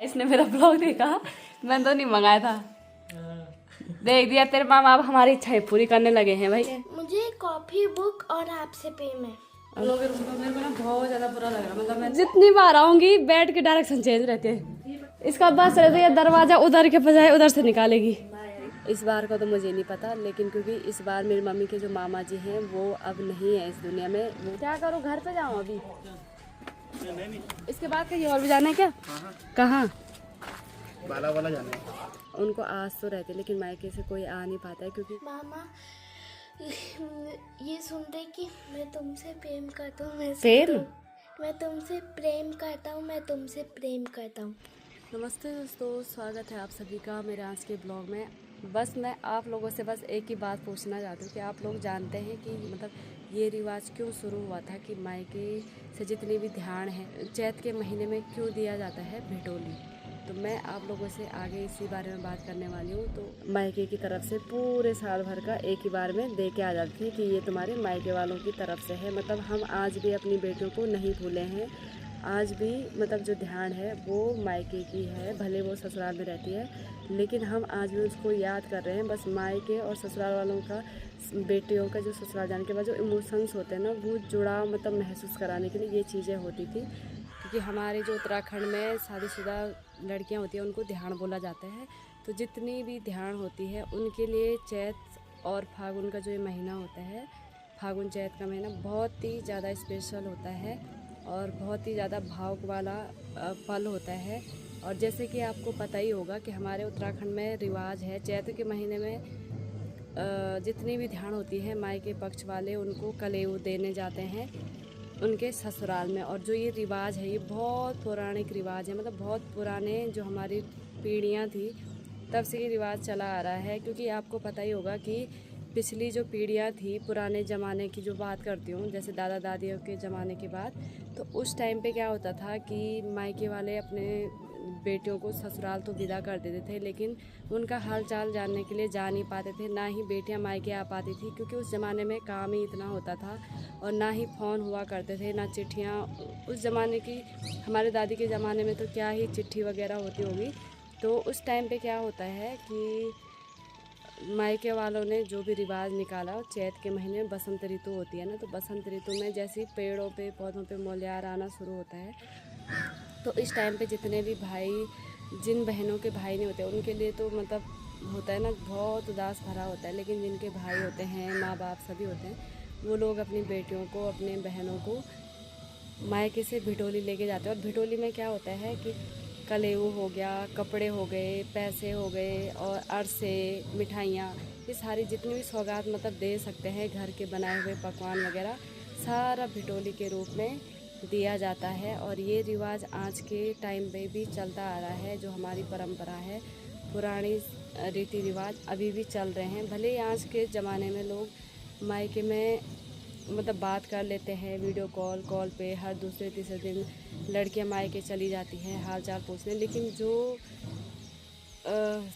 इसने मेरा ब्लॉग देखा, मैंने तो नहीं मंगाया था। देख दिया तेरे माँ बाप हमारी इच्छाएं पूरी करने लगे हैं भाई। मुझे कॉफी बुक और आपसे प्रेम है। मेरे को ना बहुत ज्यादा बुरा लग रहा, मतलब मैं जितनी बार आऊंगी बेड के डायरेक्शन चेंज रहते हैं। इसका बस रहता है दरवाजा उधर के बजाय उधर से निकालेगी। इस बार का तो मुझे नहीं पता, लेकिन क्योंकि इस बार मेरी मम्मी के जो मामा जी हैं वो अब नहीं है इस दुनिया में। वो क्या करूँ, घर पे जाऊँ अभी? इसके बाद कहीं और भी जाना है क्या? कहाँ? बाला वाला जाना है। उनको आस तो रहती है, लेकिन मायके से कोई आ नहीं पाता है क्योंकि मामा ये सुनते कि मैं तुमसे प्रेम करता हूँ। मैं तुमसे प्रेम करता हूँ, मैं तुमसे प्रेम करता हूँ। नमस्ते दोस्तों, स्वागत है आप सभी का मेरे आज के ब्लॉग में। बस मैं आप लोगों से बस एक ही बात पूछना चाहती हूँ कि आप लोग जानते हैं कि मतलब ये रिवाज क्यों शुरू हुआ था कि मायके से जितने भी ध्यान है चैत के महीने में क्यों दिया जाता है भिटोली। तो मैं आप लोगों से आगे इसी बारे में बात करने वाली हूँ। तो मायके की तरफ से पूरे साल भर का एक ही बार में दे के आ जाती है कि ये तुम्हारे मायके वालों की तरफ से है। मतलब हम आज भी अपनी बेटियों को नहीं भूले हैं। आज भी मतलब जो ध्यान है वो मायके की है, भले वो ससुराल में रहती है, लेकिन हम आज भी उसको याद कर रहे हैं। बस मायके और ससुराल वालों का, बेटियों का जो ससुराल जाने के बाद जो इमोशंस होते हैं ना, वो जुड़ाव मतलब महसूस कराने के लिए ये चीज़ें होती थी। क्योंकि हमारे जो उत्तराखंड में शादीशुदा लड़कियां होती हैं उनको ध्यान बोला जाता है। तो जितनी भी ध्यान होती है उनके लिए चैत और फागुन का जो ये महीना होता है, फागुन चैत का महीना बहुत ही ज़्यादा स्पेशल होता है और बहुत ही ज़्यादा भावुक वाला पल होता है। और जैसे कि आपको पता ही होगा कि हमारे उत्तराखंड में रिवाज है चैत के महीने में जितनी भी ध्यान होती है मायके पक्ष वाले उनको कलेऊ देने जाते हैं उनके ससुराल में। और जो ये रिवाज है ये बहुत पौराणिक रिवाज है, मतलब बहुत पुराने जो हमारी पीढ़ियाँ थी तब से ये रिवाज चला आ रहा है। क्योंकि आपको पता ही होगा कि पिछली जो पीढ़ियाँ थी, पुराने ज़माने की जो बात करती हूँ, जैसे दादा दादियों के ज़माने की बात, तो उस टाइम पे क्या होता था कि मायके वाले अपने बेटियों को ससुराल तो विदा कर देते थे, लेकिन उनका हाल चाल जानने के लिए जा नहीं पाते थे। ना ही बेटियां मायके आ पाती थी क्योंकि उस ज़माने में काम ही इतना होता था और ना ही फ़ोन हुआ करते थे, ना चिट्ठियाँ। उस ज़माने की, हमारे दादी के ज़माने में तो क्या ही चिट्ठी वगैरह होती होगी। तो उस टाइम पे क्या होता है कि मायके वालों ने जो भी रिवाज निकाला, चैत के महीने में बसंत ऋतु होती है ना, तो बसंत ऋतु में जैसे पेड़ों पे पौधों पे मोलियार आना शुरू होता है, तो इस टाइम पे जितने भी भाई, जिन बहनों के भाई नहीं होते उनके लिए तो मतलब होता है ना, बहुत उदास भरा होता है। लेकिन जिनके भाई होते हैं, माँ बाप सभी होते हैं, वो लोग अपनी बेटियों को, अपने बहनों को मायके से भिटोली लेके जाते हैं। और भिटोली में क्या होता है कि कलेऊ हो गया, कपड़े हो गए, पैसे हो गए और अरसे, मिठाइयाँ, ये सारी जितनी भी सौगात मतलब दे सकते हैं, घर के बनाए हुए पकवान वगैरह सारा भिटोली के रूप में दिया जाता है। और ये रिवाज आज के टाइम पे भी चलता आ रहा है। जो हमारी परंपरा है, पुरानी रीति रिवाज अभी भी चल रहे हैं। भले ही आज के ज़माने में लोग मायके में मतलब बात कर लेते हैं वीडियो कॉल पे, हर दूसरे तीसरे दिन लड़कियां मायके चली जाती हैं हाल चाल पूछने, लेकिन जो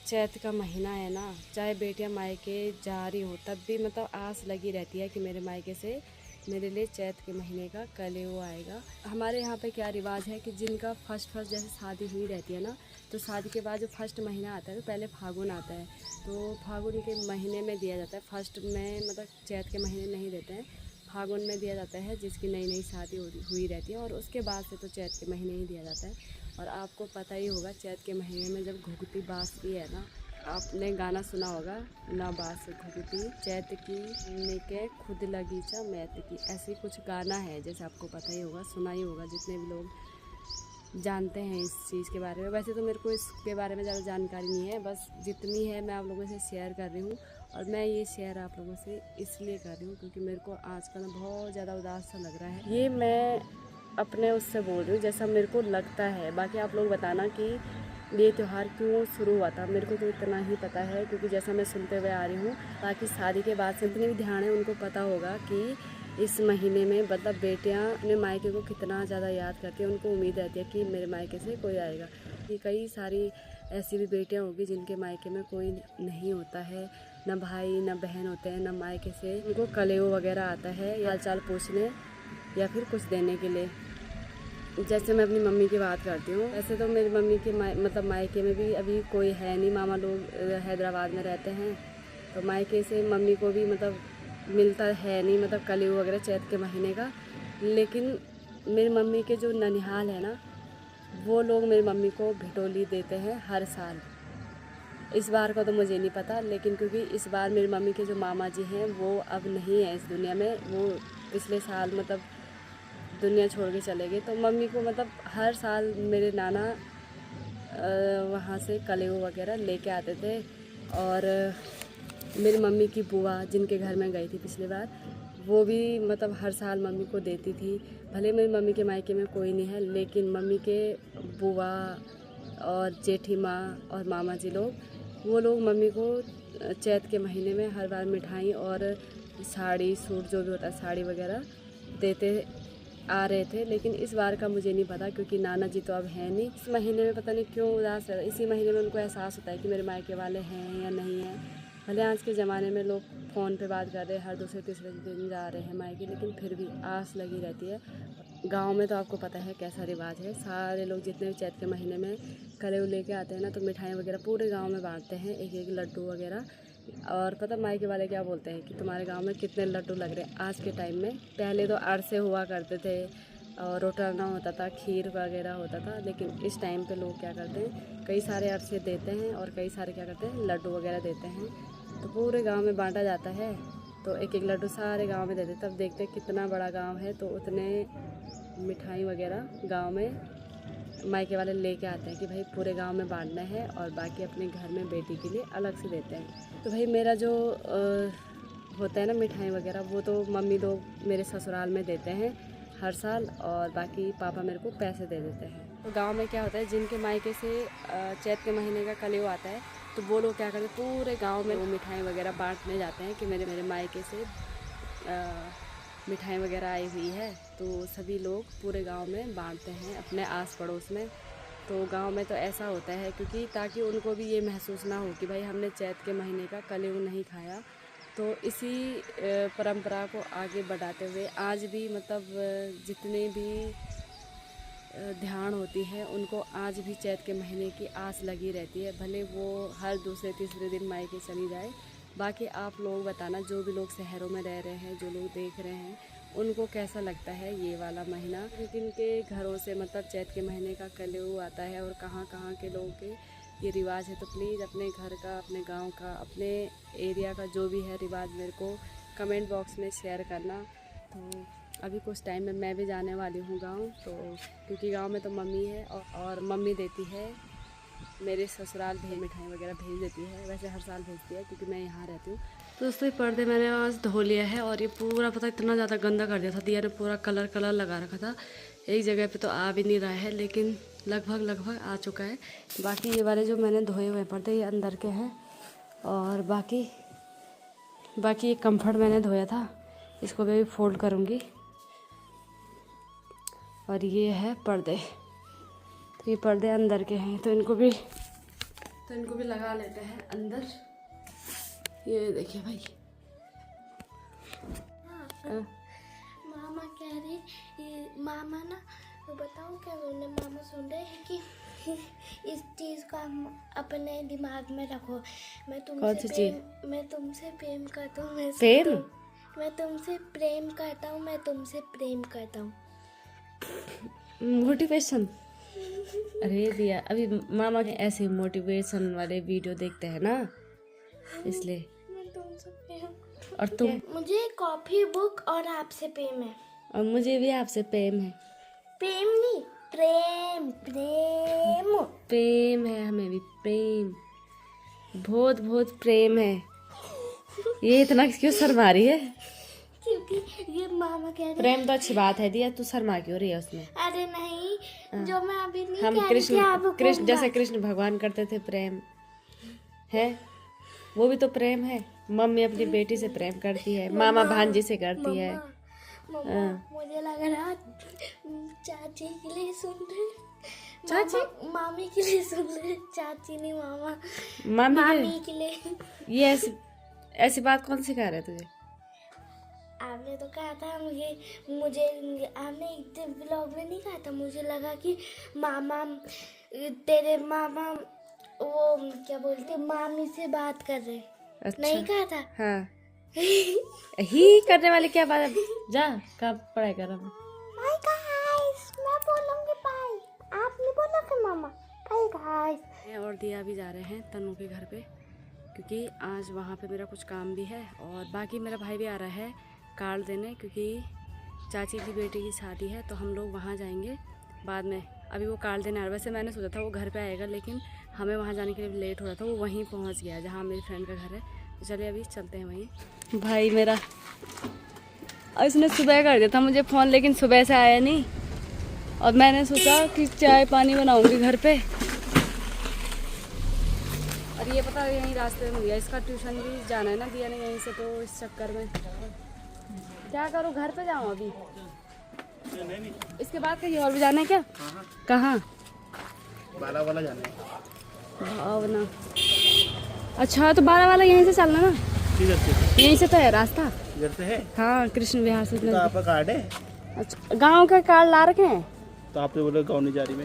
चैत का महीना है ना, चाहे बेटियां मायके जा रही हो तब भी मतलब आस लगी रहती है कि मेरे मायके से मेरे लिए चैत के महीने का कलेऊ आएगा। हमारे यहाँ पे क्या रिवाज है कि जिनका फर्स्ट जैसे शादी हुई रहती है ना, तो शादी के बाद जो फर्स्ट महीना आता है तो पहले फागुन आता है, तो फागुन के महीने में दिया जाता है। फर्स्ट में मतलब चैत के महीने नहीं देते हैं, फागुन में दिया जाता है जिसकी नई नई शादी हुई रहती है, और उसके बाद से तो चैत के महीने ही दिया जाता है। और आपको पता ही होगा चैत के महीने में जब घुघती बाँसती है ना, आपने गाना सुना होगा, ना बास घुघती चैत की लेके खुद लगी चा मैत की, ऐसी कुछ गाना है, जैसे आपको पता ही होगा, सुना ही होगा, जितने भी लोग जानते हैं इस चीज़ के बारे में। वैसे तो मेरे को इसके बारे में ज़्यादा जानकारी नहीं है, बस जितनी है मैं आप लोगों से शेयर कर रही हूँ। और मैं ये शेयर आप लोगों से इसलिए कर रही हूँ क्योंकि मेरे को आजकल बहुत ज़्यादा उदास सा लग रहा है। ये मैं अपने उससे बोल रही हूँ जैसा मेरे को लगता है। बाकी आप लोग बताना कि ये त्यौहार क्यों शुरू हुआ था। मेरे को तो इतना ही पता है क्योंकि जैसा मैं सुनते हुए आ रही हूँ। बाकी शादी के बाद से जितने भी ध्यान है उनको पता होगा कि इस महीने में मतलब बेटियां अपने मायके को कितना ज़्यादा याद करती हैं। उनको उम्मीद रहती है कि मेरे मायके से कोई आएगा। कि कई सारी ऐसी भी बेटियां होगी जिनके मायके में कोई नहीं होता है, ना भाई ना बहन होते हैं, ना मायके से उनको कलेऊ वगैरह आता है हाल चाल पूछने या फिर कुछ देने के लिए। जैसे मैं अपनी मम्मी की बात करती हूँ, वैसे तो मेरी मम्मी के मतलब मायके में भी अभी कोई है नहीं। मामा लोग हैदराबाद में रहते हैं, तो मायके से मम्मी को भी मतलब मिलता है नहीं, मतलब कलयुग वगैरह चैत के महीने का। लेकिन मेरी मम्मी के जो ननिहाल है ना, वो लोग मेरी मम्मी को भिटोली देते हैं हर साल। इस बार का तो मुझे नहीं पता, लेकिन क्योंकि इस बार मेरी मम्मी के जो मामा जी हैं वो अब नहीं है इस दुनिया में। वो पिछले साल मतलब दुनिया छोड़ के चले गए, तो मम्मी को मतलब हर साल मेरे नाना वहाँ से कलेऊ वगैरह लेके आते थे। और मेरी मम्मी की बुआ जिनके घर में गई थी पिछली बार, वो भी मतलब हर साल मम्मी को देती थी। भले मेरी मम्मी के मायके में कोई नहीं है, लेकिन मम्मी के बुआ और जेठी माँ और मामा जी लोग, वो लोग मम्मी को चैत के महीने में हर बार मिठाई और साड़ी सूट जो भी होता है साड़ी वगैरह देते आ रहे थे। लेकिन इस बार का मुझे नहीं पता, क्योंकि नाना जी तो अब हैं नहीं। इस महीने में पता नहीं क्यों उदास है। इसी महीने में उनको एहसास होता है कि मेरे मायके वाले हैं या नहीं हैं। भले आज के ज़माने में लोग फ़ोन पे बात कर रहे हैं, हर दूसरे तीसरे दिन जा रहे हैं मायके, लेकिन फिर भी आस लगी रहती है। गांव में तो आपको पता है कैसा रिवाज है, सारे लोग जितने भी चैत के महीने में कलेऊ लेके आते हैं ना, तो मिठाई वगैरह पूरे गांव में बांटते हैं, एक एक लड्डू वगैरह। और पता मायके वाले क्या बोलते हैं कि तुम्हारे गांव में कितने लड्डू लग रहे हैं आज के टाइम में। पहले तो अरसे हुआ करते थे और रोटरना होता था, खीर वगैरह होता था, लेकिन इस टाइम पे लोग क्या करते हैं, कई सारे अरसे देते हैं और कई सारे क्या करते हैं लड्डू वगैरह देते हैं। तो पूरे गाँव में बाँटा जाता है, तो एक एक लड्डू सारे गाँव में देते। तब देखते कितना बड़ा गाँव है, तो उतने मिठाई वगैरह गांव में मायके वाले लेके आते हैं कि भाई पूरे गांव में बांटना है, और बाकी अपने घर में बेटी के लिए अलग से देते हैं। तो भाई मेरा जो होता है ना मिठाई वगैरह, वो तो मम्मी लोग मेरे ससुराल में देते हैं हर साल, और बाकी पापा मेरे को पैसे दे देते हैं। तो गांव में क्या होता है, जिनके मायके से चैत के महीने का कलेऊ आता है, तो वो लोग क्या करते हैं, पूरे गाँव में वो मिठाई वगैरह बाँटने जाते हैं कि मेरे मायके से मिठाई वगैरह आई हुई है। तो सभी लोग पूरे गांव में बांटते हैं अपने आस पड़ोस में। तो गांव में तो ऐसा होता है, क्योंकि ताकि उनको भी ये महसूस ना हो कि भाई हमने चैत के महीने का कलेऊ नहीं खाया। तो इसी परंपरा को आगे बढ़ाते हुए आज भी मतलब जितने भी ध्यान होती है उनको आज भी चैत के महीने की आस लगी रहती है, भले वो हर दूसरे तीसरे दिन मायके चली जाए। बाकी आप लोग बताना, जो भी लोग शहरों में रह रहे हैं, जो लोग देख रहे हैं, उनको कैसा लगता है ये वाला महीना। जिनके घरों से मतलब चैत के महीने का कलेऊ आता है और कहाँ कहाँ के लोगों के ये रिवाज है, तो प्लीज़ अपने घर का, अपने गांव का, अपने एरिया का जो भी है रिवाज मेरे को कमेंट बॉक्स में शेयर करना। तो अभी कुछ टाइम में मैं भी जाने वाली हूँ गाँव, तो क्योंकि गाँव में तो मम्मी है और मम्मी देती है मेरे ससुराल मिठाई वगैरह भेज देती है। वैसे हर साल भेजती है क्योंकि मैं यहाँ रहती हूँ। तो दोस्तों ये पर्दे मैंने आज धो लिया है, और ये पूरा पता इतना ज़्यादा गंदा कर दिया था, दिया ने पूरा कलर लगा रखा था। एक जगह पे तो आ भी नहीं रहा है, लेकिन लगभग आ चुका है। बाकी ये वाले जो मैंने धोए हुए पर्दे ये अंदर के हैं, और बाकी ये कम्फर्ट मैंने धोया था, इसको मैं भी फोल्ड करूँगी। और ये है पर्दे, तो ये पर्दे अंदर के हैं, तो इनको भी लगा लेते हैं अंदर। ये देखिए भाई, मामा कह रहे ये मामा ना, तो बताऊँ क्या बोले, मामा सुन रहे हैं कि इस चीज़ को हम अपने दिमाग में रखो। मैं तुमसे प्रेम करता हूँ, मैं तुमसे प्रेम करता हूँ, मैं तुमसे प्रेम करता हूँ। मोटिवेशन। अरे दिया, अभी मामा के ऐसे मोटिवेशन वाले वीडियो देखते हैं ना, इसलिए। मैं तुमसे प्रेम, और तुम? मुझे कॉफी बुक और आपसे प्रेम है। और मुझे भी आपसे प्रेम है। प्रेम नहीं, प्रेम है, हमें भी प्रेम, बहुत प्रेम है। ये इतना क्यों शर्मा रही है? क्योंकि ये मामा कह रहे प्रेम तो अच्छी बात है दिया, तू शर्मा क्यों रही है उसमें? अरे नहीं, जो मैं अभी नहीं हम कह रही थी आपको, कृष्ण जैसे कृष्ण भगवान करते थे प्रेम है, वो भी तो प्रेम है। मम्मी अपनी बेटी से प्रेम करती है, मामा भांजी से करती है। मुझे लग रहा चाची के लिए सुन रहे, मामी के लिए सुन रहे, चाची नहीं मामी के लिए। ये ऐसी बात कौन सिखा रहे तुझे? आपने तो कहा था मुझे आपने एक दिन ब्लॉग में नहीं कहा था, मुझे लगा कि मामा तेरे मामा वो क्या बोलते मामी से बात कर रहे। अच्छा। नहीं कहा था? हाँ ही करने वाली क्या बात है, जा कब पढ़ाई कर रहा हूँ। बाय गाइस, मैं बोलूंगी बाय, आप नहीं बोलोगे मामा। Bye guys. मैं और दिया भी जा रहे हैं तनु के घर पे, क्योंकि आज वहाँ पे मेरा कुछ काम भी है, और बाकी मेरा भाई भी आ रहा है कार्ड देने, क्योंकि चाची की बेटी की शादी है, तो हम लोग वहाँ जाएंगे बाद में। अभी वो कार्ड देने आ रहा है। वैसे मैंने सोचा था वो घर पे आएगा, लेकिन हमें वहाँ जाने के लिए लेट हो रहा था, वो वहीं पहुँच गया जहाँ मेरी फ्रेंड का घर है। तो चलिए अभी चलते हैं वहीं। भाई मेरा इसने सुबह कर दिया था मुझे फ़ोन, लेकिन सुबह से आया नहीं, और मैंने सोचा कि चाय पानी बनाऊँगी घर पे, और ये पता यहीं रास्ते में मिल गया। इसका ट्यूशन भी जाना है ना दिया ने यहीं से, तो इस चक्कर में क्या करूँ, घर पे जाऊँ अभी। इसके बाद कहीं और भी जाना है क्या? कहाँ? बाला वाला जाना है। भावना। अच्छा तो 12 वाला यहीं से चलना ना, किधर से? यहीं से तो है रास्ता। इधर से है? हाँ कृष्ण विहार से। तो आपका कार्ड है? अच्छा गाँव का कार्ड ला रखे हैं? तो आपने बोला गाँव नहीं जा रही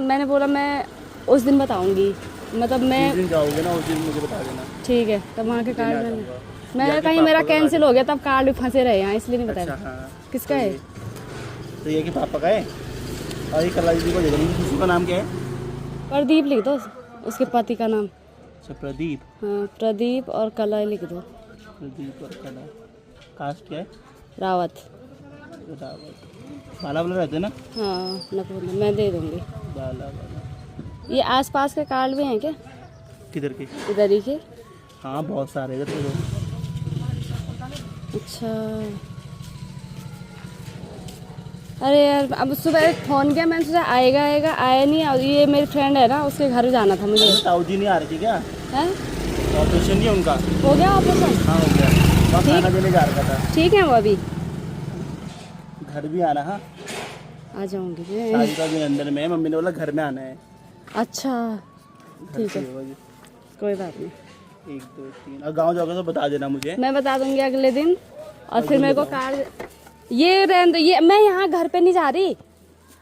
मैंने बोला मैं उस दिन बताऊंगी, मतलब मैं जिस दिन जाओगे ना उस दिन मुझे बता देना। ठीक है, तब वहाँ के कार्ड मैं कहीं मेरा कैंसिल हो गया, तब कार्ड भी फंसे रहे यहाँ, इसलिए नहीं बताया। अच्छा हाँ। किसका है? तो ये कि पापा का है, और ये कला जी को दे देंगे। किसी का नाम क्या है? प्रदीप लिख दो, उसके पति का नाम। अच्छा प्रदीप। हाँ प्रदीप और कला लिख दो। प्रदीप और कला। कास्ट क्या है? रावत। रावत। बाला वाला रहते ना? हाँ नकुल मैं दे दूँगी। बाला वाला। ये आसपास के कार्ड भी हैं क्या? किधर के? इधर ही के। हाँ बहुत सारे इधर तो। अच्छा अरे यार अब सुबह फ़ोन किया, मैंने सोचा आएगा आया नहीं, और ये मेरी फ्रेंड है ना उसके घर जाना था मुझे। ताऊ जी नहीं आ रही थी क्या? हैं? ऑपरेशन नहीं है उनका? हो गया ऑपरेशन? हाँ हो गया। वहाँ खाना देने जा रहा था। ठीक है वो अभी घर भी आना। हाँ आ जाऊंगी मैं। शादी का दिन अंदर में है, मम्मी ने बोला घर में आना है। अच्छा ठीक है कोई बात नहीं। 1 2 3 और गाँव जाओगे तो बता देना मुझे। मैं बता दूंगी अगले दिन, और फिर मेरे को कार्ड ये रहने दो, ये मैं यहाँ घर पे नहीं जा रही।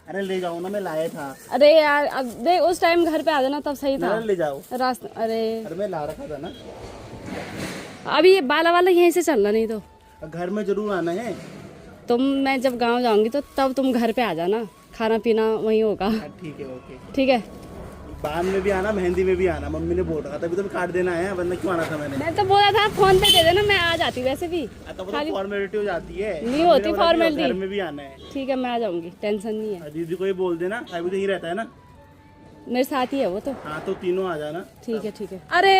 अरे ले जाओ ना, मैं लाया था। अरे यार अब देख उस टाइम घर पे आ जाना तब सही था। ले जाओ रास्ता। अरे मैं ला रखा था ना। अभी ये बाला वाला यहीं से चलना, नहीं तो घर में जरूर आना है। मैं जब गांव जाऊंगी तो तब तुम घर पे आ जाना, खाना पीना वहीं होगा। ठीक है ओके। ठीक है बान में भी आना, मेहंदी में भी आना। मम्मी ने बोल रखा था, अभी तो कार्ड देना है, वरना क्यों आना था मैंने। मैं तो बोला था फोन पे दे देना, मैं आ जाती वैसे भी। तो फॉर्मेलिटी हो जाती है। नहीं होती फॉर्मेलिटी। घर में भी आना है। ठीक है मैं आ जाऊंगी, टेंशन नहीं है। दीदी को ये बोल देना, अभी तो यही रहता है ना। मेरे साथ ही है वो तो। हाँ तो तीनों आ जाना। ठीक है। अरे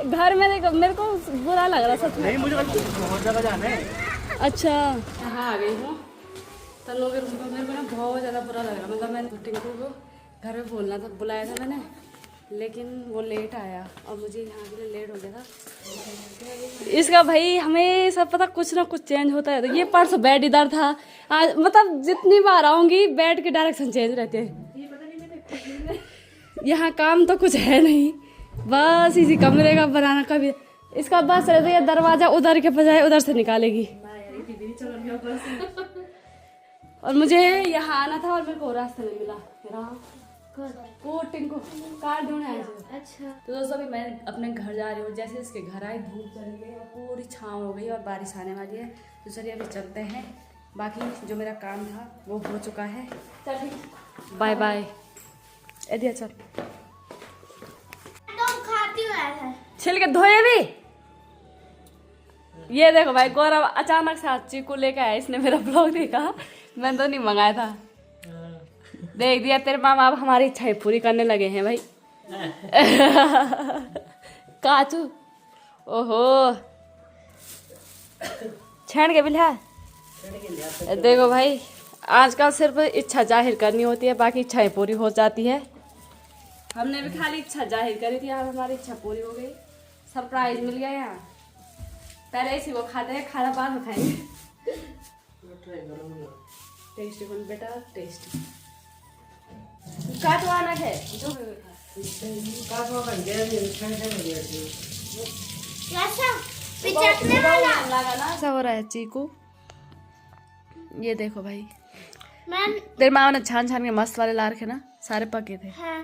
घर में देखो मेरे को बुरा लग रहा सच में। नहीं मुझे बहुत जगह जाना है। अच्छा यहाँ आ गई हूँ तनु के रूम पे। मेरे को ना बहुत ज़्यादा बुरा लग रहा, मतलब मैंने टिंकू को घर में बोलना था, बुलाया था मैंने, लेकिन वो लेट आया और मुझे यहाँ के लिए लेट हो गया था। इसका भाई हमेशा पता कुछ ना कुछ चेंज होता है। तो ये पर्स बेड इधर था, आज मतलब जितनी बार आऊँगी बेड के डायरेक्शन चेंज रहते हैं। यहाँ काम तो कुछ है नहीं, बस इसी कमरे का बनाना। कभी इसका बस रहता है दरवाजा उधर के बजाय उधर से निकालेगी। और मुझे यहाँ आना था और मेरे को रास्ता नहीं मिला। कोटिंग को कार्ड ढूंढना है। अच्छा तो दोस्तों अभी मैं अपने घर जा रही हूँ। जैसे इसके घर आई धूप चली गई और पूरी छाँव हो गई और बारिश आने वाली है। तो चलिए अभी चलते हैं, बाकी जो मेरा काम था वो हो चुका है। चल ठीक बाय बाय। एदिया चल तुम खाती हो ऐसा छिल के धोए भी। ये देखो भाई गौरव अचानक से चीकू लेके आया, इसने मेरा ब्लॉग देखा, मैंने तो नहीं मंगाया था। देख दिया तेरे माँ बाप हमारी इच्छाएं पूरी करने लगे हैं भाई। काचू ओहो छेड़ के बिल्हा। देखो भाई आजकल सिर्फ इच्छा जाहिर करनी होती है, बाकी इच्छाएं पूरी हो जाती है। हमने भी खाली इच्छा जाहिर करी थी, आज हमारी इच्छा पूरी हो गई। सरप्राइज मिल गया यहाँ। पहले इसी को खाते हैं, खाना बाद में खाएंगे। टेस्टी बन बेटा टेस्टी। काटवाना है जो कैसा पिचकने वाला। ऐसा हो रहा है चीकू, ये देखो भाई, मैं तेरे मामा ने छान छान के मस्त वाले ला रखे ना, सारे पके थे। हाँ